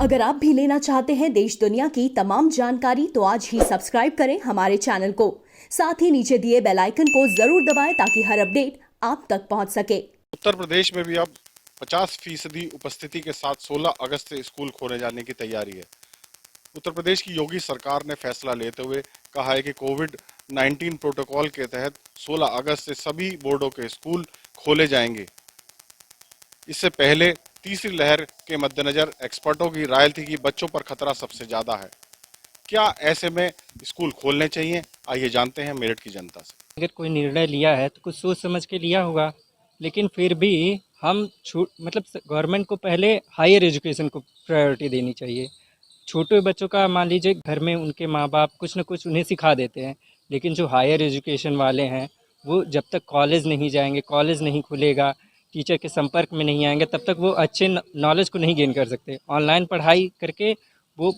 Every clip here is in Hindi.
अगर आप भी लेना चाहते हैं देश दुनिया की तमाम जानकारी तो आज ही सब्सक्राइब करें हमारे चैनल को। साथ ही नीचे दिए बेल आइकन को जरूर दबाएं ताकि हर अपडेट आप तक पहुंच सके। उत्तर प्रदेश में भी अब 50% उपस्थिति के साथ 16 अगस्त से स्कूल खोले जाने की तैयारी है। उत्तर प्रदेश की योगी सरकार ने फैसला लेते हुए कहा है कि कोविड-19 प्रोटोकॉल के तहत 16 अगस्त से सभी बोर्डों के स्कूल खोले जाएंगे। इससे पहले तीसरी लहर के मद्देनजर एक्सपर्टों की राय थी कि बच्चों पर खतरा सबसे ज्यादा है। क्या ऐसे में स्कूल खोलने चाहिए? आइए जानते हैं मेरठ की जनता से। अगर कोई निर्णय लिया है तो कुछ सोच समझ के लिया होगा, लेकिन फिर भी हम मतलब गवर्नमेंट को पहले हायर एजुकेशन को प्रायोरिटी देनी चाहिए। छोटे बच्चों का मान लीजिए घर में उनके माँ बाप कुछ न कुछ उन्हें सिखा देते हैं, लेकिन जो हायर एजुकेशन वाले हैं वो जब तक कॉलेज नहीं जाएंगे, कॉलेज नहीं खुलेगा, टीचर के संपर्क में नहीं आएंगे, तब तक वो अच्छे नॉलेज को नहीं गेन कर सकते। ऑनलाइन पढ़ाई करके वो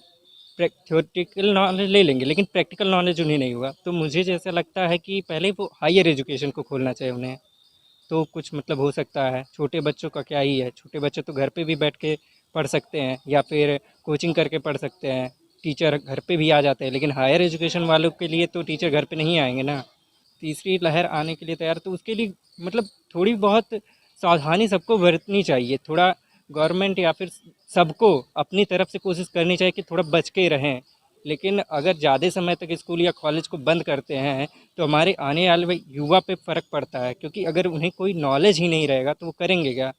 थ्योरेटिकल नॉलेज ले लेंगे, लेकिन प्रैक्टिकल नॉलेज उन्हें नहीं होगा। तो मुझे जैसा लगता है कि पहले वो हायर एजुकेशन को खोलना चाहिए उन्हें, तो कुछ मतलब हो सकता है। छोटे बच्चों का क्या ही है, छोटे बच्चे तो घर पे भी बैठ के पढ़ सकते हैं या फिर कोचिंग करके पढ़ सकते हैं, टीचर घर पे भी आ जाते हैं। लेकिन हायर एजुकेशन वालों के लिए तो टीचर घर पे नहीं आएंगे ना। तीसरी लहर आने के लिए तैयार, तो उसके लिए मतलब थोड़ी बहुत सावधानी सबको बरतनी चाहिए। थोड़ा गवर्नमेंट या फिर सबको अपनी तरफ से कोशिश करनी चाहिए कि थोड़ा बच के रहें। लेकिन अगर ज़्यादा समय तक स्कूल या कॉलेज को बंद करते हैं तो हमारे आने वाले युवा पे फ़र्क पड़ता है, क्योंकि अगर उन्हें कोई नॉलेज ही नहीं रहेगा तो वो करेंगे क्या?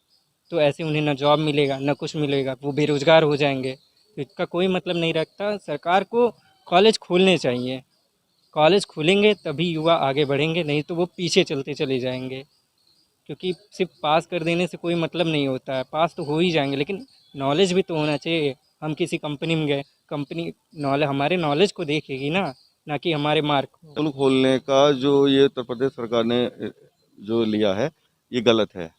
तो ऐसे उन्हें ना जॉब मिलेगा ना कुछ मिलेगा, वो बेरोज़गार हो जाएंगे। तो इसका कोई मतलब नहीं रखता। सरकार को कॉलेज खोलने चाहिए, कॉलेज खुलेंगे तभी युवा आगे बढ़ेंगे, नहीं तो वो पीछे चलते चले जाएंगे। क्योंकि सिर्फ पास कर देने से कोई मतलब नहीं होता है, पास तो हो ही जाएंगे लेकिन नॉलेज भी तो होना चाहिए। हम किसी कंपनी में गए, कंपनी नॉलेज हमारे नॉलेज को देखेगी ना, ना कि हमारे मार्क को। स्कूल खोलने का जो ये उत्तर प्रदेश सरकार ने जो लिया है ये गलत है।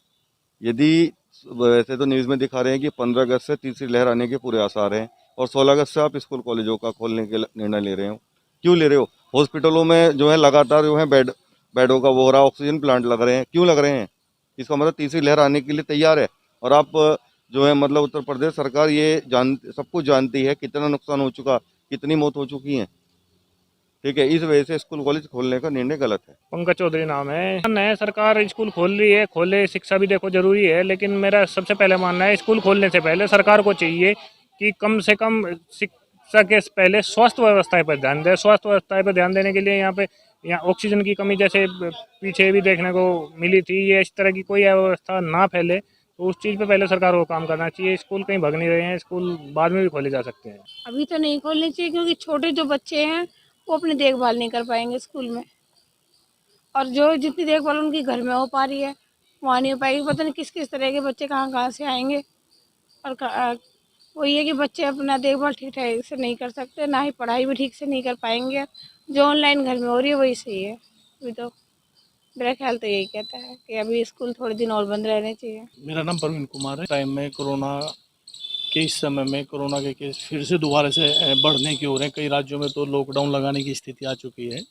यदि वैसे तो न्यूज़ में दिखा रहे हैं कि 15 अगस्त से तीसरी लहर आने के पूरे आसार हैं और 16 अगस्त से आप स्कूल कॉलेजों का खोलने के निर्णय ले रहे हो। क्यों ले रहे हो? हॉस्पिटलों में जो है लगातार जो है बेडों का वो हो रहा, ऑक्सीजन प्लांट लग रहे हैं। क्यों लग रहे हैं? इसका मतलब तीसरी लहर आने के लिए तैयार है। और आप जो है मतलब उत्तर प्रदेश सरकार ये सब कुछ जानती है कितना नुकसान हो चुका, कितनी मौत हो चुकी है। ठीक है, इस वजह से स्कूल कॉलेज खोलने का निर्णय गलत है। पंकज चौधरी नाम है। नया सरकार स्कूल खोल रही है, खोले, शिक्षा भी देखो जरूरी है, लेकिन मेरा सबसे पहले मानना है स्कूल खोलने से पहले सरकार को चाहिए कि कम से कम शिक्षा के पहले स्वास्थ्य व्यवस्था पर ध्यान दे। स्वास्थ्य व्यवस्था पर ध्यान देने के लिए यहाँ ऑक्सीजन की कमी जैसे पीछे भी देखने को मिली थी, ये इस तरह की कोई अव्यवस्था ना फैले, तो उस चीज़ पे पहले सरकार को काम करना चाहिए। स्कूल कहीं भग नहीं रहे हैं, स्कूल बाद में भी खोले जा सकते हैं। अभी तो नहीं खोलने चाहिए क्योंकि छोटे जो बच्चे हैं वो अपनी देखभाल नहीं कर पाएंगे स्कूल में, और जो जितनी देखभाल उनकी घर में हो पा रही है वहाँ नहीं हो पाएगी। पता नहीं किस किस तरह के बच्चे कहाँ कहाँ से आएंगे, और वो ये कि बच्चे अपना देखभाल ठीक ठाक से नहीं कर सकते, ना ही पढ़ाई भी ठीक से नहीं कर पाएंगे। जो ऑनलाइन घर में हो रही है वही सही है। अभी तो मेरा ख्याल तो यही कहता है कि अभी स्कूल थोड़े दिन और बंद रहने चाहिए। मेरा नाम प्रवीण कुमार है। टाइम में कोरोना के इस समय में कोरोना के केस फिर से दोबारा से बढ़ने की हो रहे हैं। कई राज्यों में तो लॉकडाउन लगाने की स्थिति आ चुकी है।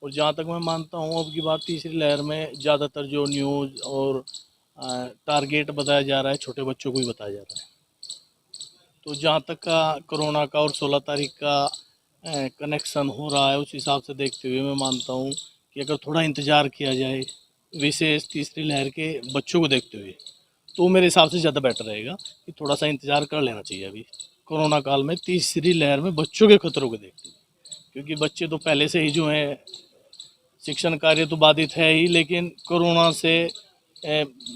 और जहाँ तक मैं मानता हूँ अब की बात तीसरी लहर में ज़्यादातर जो न्यूज़ और टारगेट बताया जा रहा है छोटे बच्चों को ही बताया जा रहा है। तो जहाँ तक का कोरोना का और 16 तारीख का कनेक्शन हो रहा है, उस हिसाब से देखते हुए मैं मानता हूँ कि अगर थोड़ा इंतज़ार किया जाए विशेष तीसरी लहर के बच्चों को देखते हुए, तो मेरे हिसाब से ज़्यादा बेटर रहेगा कि थोड़ा सा इंतज़ार कर लेना चाहिए अभी कोरोना काल में तीसरी लहर में बच्चों के खतरों को देखते हुए। क्योंकि बच्चे तो पहले से ही जो है शिक्षण कार्य तो बाधित है ही, लेकिन कोरोना से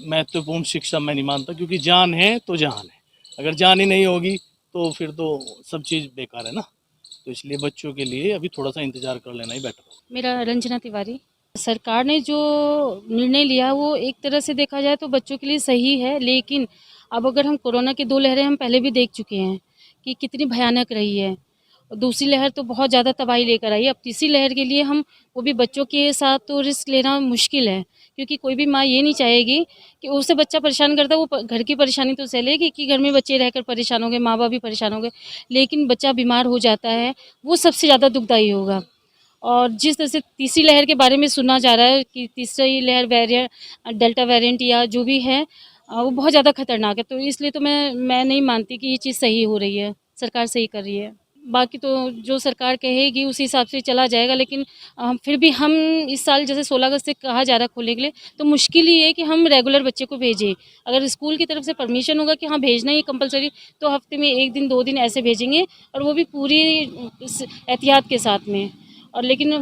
महत्वपूर्ण शिक्षा मैं नहीं मानता, क्योंकि जान है तो जहान है। अगर जान ही नहीं होगी तो फिर तो सब चीज़ बेकार है ना। तो इसलिए बच्चों के लिए अभी थोड़ा सा इंतज़ार कर लेना ही बेटर होगा। मेरा रंजना तिवारी। सरकार ने जो निर्णय लिया वो एक तरह से देखा जाए तो बच्चों के लिए सही है, लेकिन अब अगर हम कोरोना की 2 लहरें हम पहले भी देख चुके हैं कि कितनी भयानक रही है। दूसरी लहर तो बहुत ज़्यादा तबाही लेकर आई। अब तीसरी लहर के लिए हम वो भी बच्चों के साथ तो रिस्क लेना मुश्किल है, क्योंकि कोई भी माँ ये नहीं चाहेगी कि उससे बच्चा परेशान करता है, वो घर की परेशानी तो सह लेगी कि घर में बच्चे रहकर परेशान हो गए, माँ बाप भी परेशान हो गए, लेकिन बच्चा बीमार हो जाता है, वो सबसे ज़्यादा दुखदायी होगा। और जिस तरह से तीसरी लहर के बारे में सुना जा रहा है कि तीसरी लहर वेरिएंट डेल्टा वेरिएंट या जो भी है, वो बहुत ज़्यादा खतरनाक है। तो इसलिए तो मैं नहीं मानती कि ये चीज़ सही हो रही है, सरकार सही कर रही है। बाकी तो जो सरकार कहेगी उसी हिसाब से चला जाएगा, लेकिन फिर भी हम इस साल जैसे 16 अगस्त से कहा जा रहा है खोलने के लिए, तो मुश्किल ही है कि हम रेगुलर बच्चे को भेजें। अगर स्कूल की तरफ से परमिशन होगा कि हाँ भेजना ही कंपलसरी, तो हफ्ते में 1 दिन 2 दिन ऐसे भेजेंगे, और वो भी पूरी एहतियात के साथ में। और लेकिन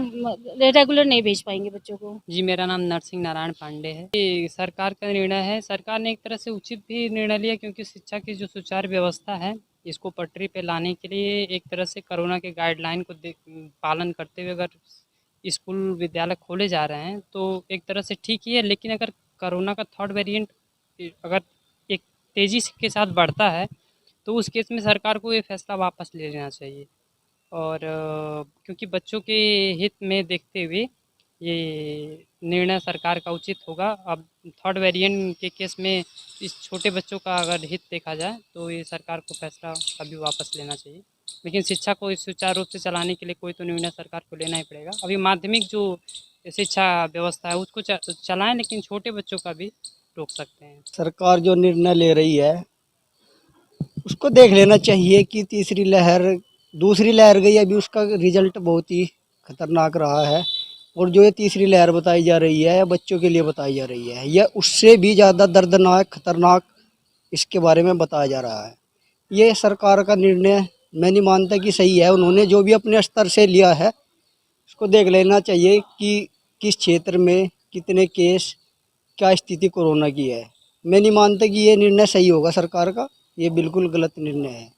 रेगुलर नहीं भेज पाएंगे बच्चों को। जी, मेरा नाम नरसिंह नारायण पांडे है। ये सरकार का निर्णय है। सरकार ने एक तरह से उचित भी निर्णय लिया, क्योंकि शिक्षा की जो सुचारू व्यवस्था है इसको पटरी पे लाने के लिए एक तरह से कोरोना के गाइडलाइन को पालन करते हुए अगर स्कूल विद्यालय खोले जा रहे हैं तो एक तरह से ठीक ही है। लेकिन अगर कोरोना का थर्ड वेरिएंट अगर एक तेज़ी के साथ बढ़ता है तो उस केस में सरकार को ये फैसला वापस ले लेना चाहिए। और क्योंकि बच्चों के हित में देखते हुए ये निर्णय सरकार का उचित होगा। अब थर्ड वेरिएंट के केस में इस छोटे बच्चों का अगर हित देखा जाए तो ये सरकार को फैसला अभी वापस लेना चाहिए। लेकिन शिक्षा को सुचारू रूप से चलाने के लिए कोई तो निर्णय सरकार को लेना ही पड़ेगा। अभी माध्यमिक जो शिक्षा व्यवस्था है उसको चलाएं, लेकिन छोटे बच्चों का भी रोक सकते हैं। सरकार जो निर्णय ले रही है उसको देख लेना चाहिए कि तीसरी लहर, दूसरी लहर गई अभी, उसका रिजल्ट बहुत ही खतरनाक रहा है। और जो ये तीसरी लहर बताई जा रही है बच्चों के लिए बताई जा रही है, यह उससे भी ज़्यादा दर्दनाक खतरनाक इसके बारे में बताया जा रहा है। ये सरकार का निर्णय मैं नहीं मानता कि सही है। उन्होंने जो भी अपने स्तर से लिया है उसको देख लेना चाहिए कि किस क्षेत्र में कितने केस, क्या स्थिति कोरोना की है। मैं नहीं मानता कि ये निर्णय सही होगा सरकार का, ये बिल्कुल गलत निर्णय है।